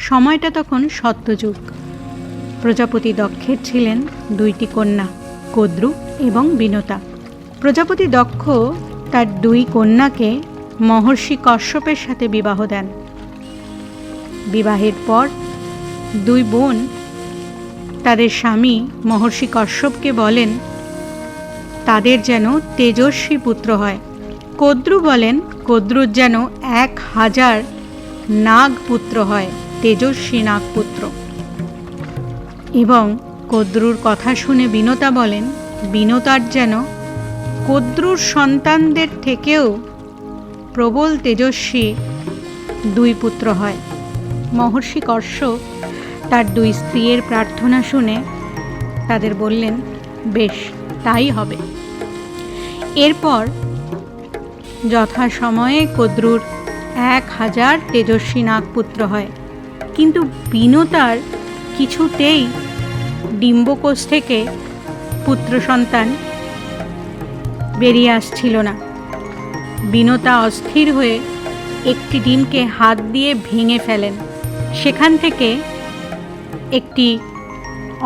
সময়টা তখন সত্যযুগ। প্রজাপতি দক্ষের ছিলেন 2টি কন্যা, কদ্রু এবং বিনতা। প্রজাপতি দক্ষ তার 2 কন্যাকে মহর্ষি কশ্যপের সাথে বিবাহ দেন। বিবাহের পর 2 বোন তাদের স্বামী মহর্ষি কশ্যপকে বলেন তাদের যেন তেজস্বী পুত্র হয়। কদ্রু বলেন কদ্রুর যেন 1000 নাগ পুত্র হয়, তেজস্বী নাগপুত্র। এবং কদ্রুর কথা শুনে বিনতা বলেন বিনতার যেন কদ্রুর সন্তানদের থেকেও প্রবল তেজস্বী 2 পুত্র হয়। মহর্ষি কশ্যপ তার 2 স্ত্রীর প্রার্থনা শুনে তাদের বললেন বেশ, তাই হবে। এরপর যথাসময়ে কদ্রুর 1000 তেজস্বী নাগপুত্র হয়। কিন্তু বিনতার কিছুতেই ডিম্বকোষ থেকে পুত্র সন্তান বেরিয়ে আসছিল না। বিনতা অস্থির হয়ে একটি ডিমকে হাত দিয়ে ভেঙে ফেলেন। সেখান থেকে একটি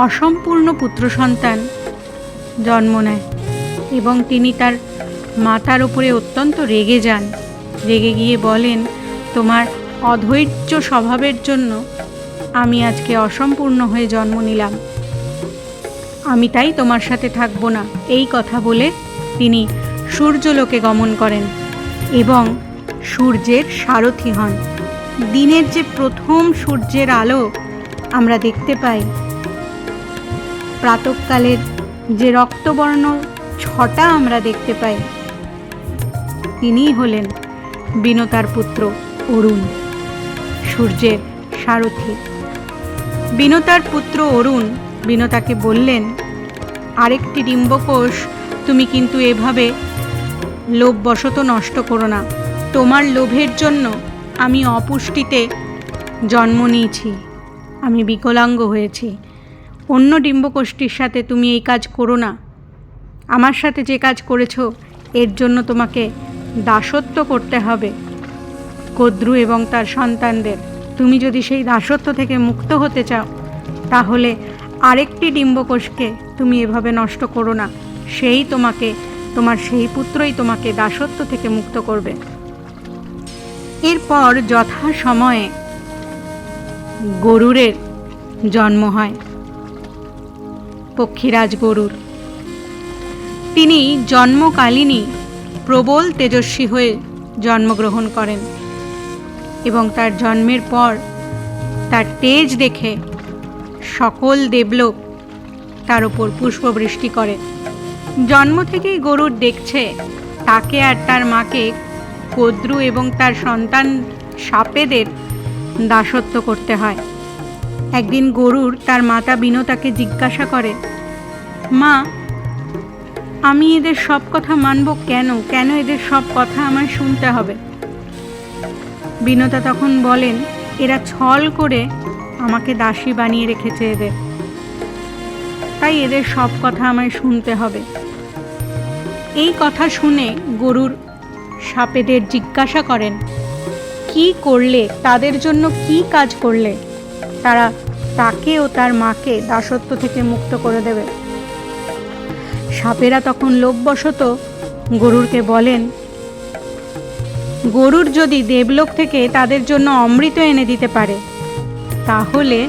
অসম্পূর্ণ পুত্র সন্তান জন্ম নেয় এবং তিনি তার মাতার উপরে অত্যন্ত রেগে যান। রেগে গিয়ে বলেন তোমার অধৈর্য স্বভাবের জন্য আমি আজকে অসম্পূর্ণ হয়ে জন্ম নিলাম, আমি তাই তোমার সাথে থাকবো না। এই কথা বলে তিনি সূর্যলোকে গমন করেন এবং সূর্যের সারথি হন। দিনের যে প্রথম সূর্যের আলো আমরা দেখতে পাই, প্রাতঃকালের যে রক্তবর্ণ ছটা আমরা দেখতে পাই, তিনিই হলেন বিনতার পুত্র অরুণ, সূর্যের সারথি। বিনতার পুত্র অরুণ বিনতাকে বললেন আরেকটি ডিম্বকোষ তুমি কিন্তু এভাবে লোভবশত নষ্ট করো না। তোমার লোভের জন্য আমি অপুষ্টিতে জন্ম নিয়েছি, আমি বিকলাঙ্গ হয়েছি। অন্য ডিম্বকোষটির সাথে তুমি এই কাজ করো না। আমার সাথে যে কাজ করেছো এর জন্য তোমাকে দাসত্ব করতে হবে কদ্রু এবং তার সন্তানদের। তুমি যদি সেই দাসত্ব থেকে মুক্ত হতে চাও তাহলে আরেকটি ডিম্বকোষকে তুমি এভাবে নষ্ট করো না, সেই তোমাকে, তোমার সেই পুত্রই তোমাকে দাসত্ব থেকে মুক্ত করবে। এরপর যথাসময়ে গরুরের জন্ম হয়, পক্ষীরাজ গরুর। তিনি জন্মকালীনই প্রবল তেজস্বী হয়ে জন্মগ্রহণ করেন এবং তার জন্মের পর তার তেজ দেখে সকল দেবলোক তার উপর পুষ্পবৃষ্টি করে। জন্ম থেকেই গরুর দেখছে তাকে আর তার মাকে কদ্রু এবং তার সন্তান সাপেদের দাসত্ব করতে হয়। একদিন গরুর তার মাতা বিনতাকে জিজ্ঞাসা করে, মা, আমি এদের সব কথা মানব কেন? কেন এদের সব কথা আমায় শুনতে হবে? বিনতা তখন বলেন, এরা ছল করে আমাকে দাসী বানিয়ে রেখেছে এদের, তাই এদের সব কথা আমায় শুনতে হবে। এই কথা শুনে গরুর সাপেদের জিজ্ঞাসা করেন, কি করলে, তাদের জন্য কি কাজ করলে তারা তাকে ও তার মাকে দাসত্ব থেকে মুক্ত করে দেবে? সাপেরা তখন লোভবশত গরুরকে বলেন, গরুর যদি দেবলোক থেকে তাদের জন্য অমৃত এনে দিতে পারে তাহলে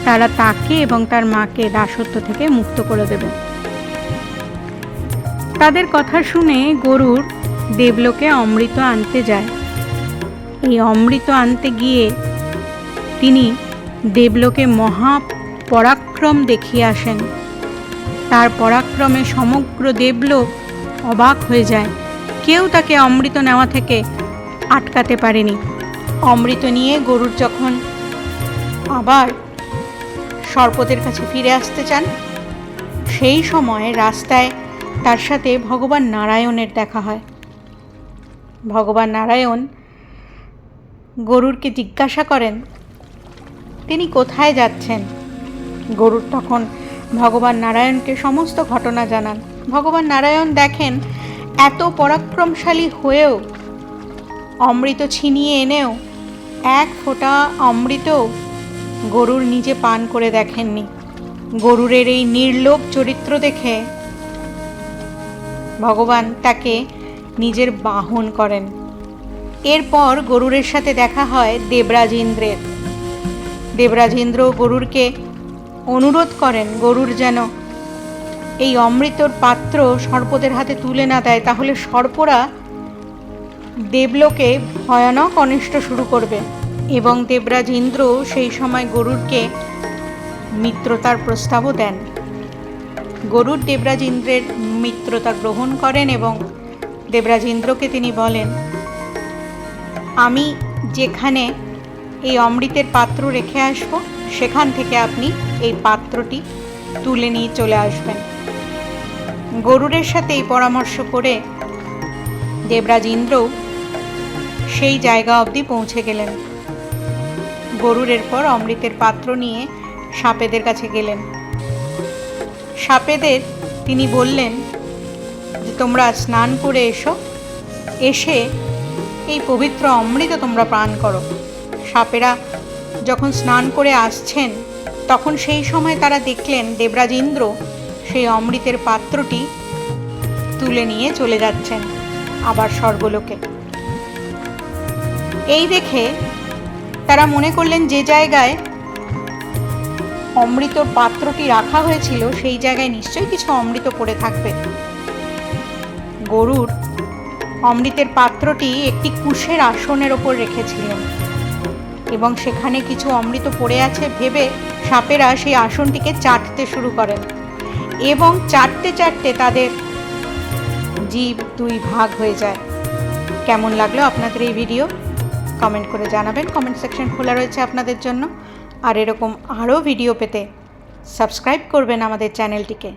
তারা তাকে এবং তার মাকে দাসত্ব থেকে মুক্ত করে দেবে। তাদের কথা শুনে গরুর দেবলোকে অমৃত আনতে যায়। এই অমৃত আনতে গিয়ে তিনি দেবলোকে মহা পরাক্রম দেখিয়ে আসেন। তার পরাক্রমে সমগ্র দেবলোক অবাক হয়ে যায়। কেউ তাকে অমৃত নেওয়া থেকে আটকাতে পারেনি। অমৃত নিয়ে গরুর যখন আবার সর্পদের কাছে ফিরে আসতে চান, সেই সময় রাস্তায় তার সাথে ভগবান নারায়ণের দেখা হয়। ভগবান নারায়ণ গরুরকে জিজ্ঞাসা করেন তিনি কোথায় যাচ্ছেন। গরুর তখন ভগবান নারায়ণকে সমস্ত ঘটনা জানান। ভগবান নারায়ণ দেখেন এত পরাক্রমশালী হয়েও, অমৃত ছিনিয়ে এনেও এক ফোঁটা অমৃত গরুর নিজে পান করে দেখেননি। গরুরের এই নির্লোভ চরিত্র দেখে ভগবান তাকে নিজের বাহন করেন। এরপর গরুরের সাথে দেখা হয় দেবরাজ ইন্দ্রের। দেবরাজ ইন্দ্র গরুরকে অনুরোধ করেন গরুর যেন এই অমৃতর পাত্র সর্পদের হাতে তুলে না দেয়, তাহলে সর্পরা দেবলোকে ভয়ানক অনিষ্ট শুরু করবে। এবং দেবরাজ ইন্দ্র সেই সময় গরুরকে মিত্রতার প্রস্তাবও দেন। গরুর দেবরাজ ইন্দ্রের মিত্রতা গ্রহণ করেন এবং দেবরাজ ইন্দ্রকে তিনি বলেন, আমি যেখানে এই অমৃতের পাত্র রেখে আসব সেখান থেকে আপনি এই পাত্রটি তুলে নিয়ে চলে আসবেন। গরুরের সাথে এই পরামর্শ করে দেবরাজ ইন্দ্রও সেই জায়গা অবধি পৌঁছে গেলেন। গরুর এরপর অমৃতের পাত্র নিয়ে সাপেদের কাছে গেলেন। সাপেদের তিনি বললেন যে তোমরা স্নান করে এসে এই পবিত্র অমৃত তোমরা পান করো। সাপেরা যখন স্নান করে আসছেন তখন সেই সময় তারা দেখলেন দেবরাজ ইন্দ্র সেই অমৃতের পাত্রটি তুলে নিয়ে চলে যাচ্ছেন আবার স্বর্গলোকে। এই দেখে তারা মনে করলেন যে জায়গায় অমৃত পাত্রটি রাখা হয়েছিল সেই জায়গায় নিশ্চয়ই কিছু অমৃত পড়ে থাকবে। গরুর অমৃতের পাত্রটি একটি কুশের আসনের ওপর রেখেছিলেন এবং সেখানে কিছু অমৃত পড়ে আছে ভেবে সাপেরা সেই আসনটিকে চাটতে শুরু করেন এবং চাটতে চাটতে তাদের জীব দুই ভাগ হয়ে যায়। কেমন লাগলো আপনাদের এই ভিডিও কমেন্ট করে জানাবেন। কমেন্ট সেকশন খোলা রয়েছে আপনাদের জন্য। আর এরকম আরও ভিডিও পেতে সাবস্ক্রাইব করবেন আমাদের চ্যানেলটিকে।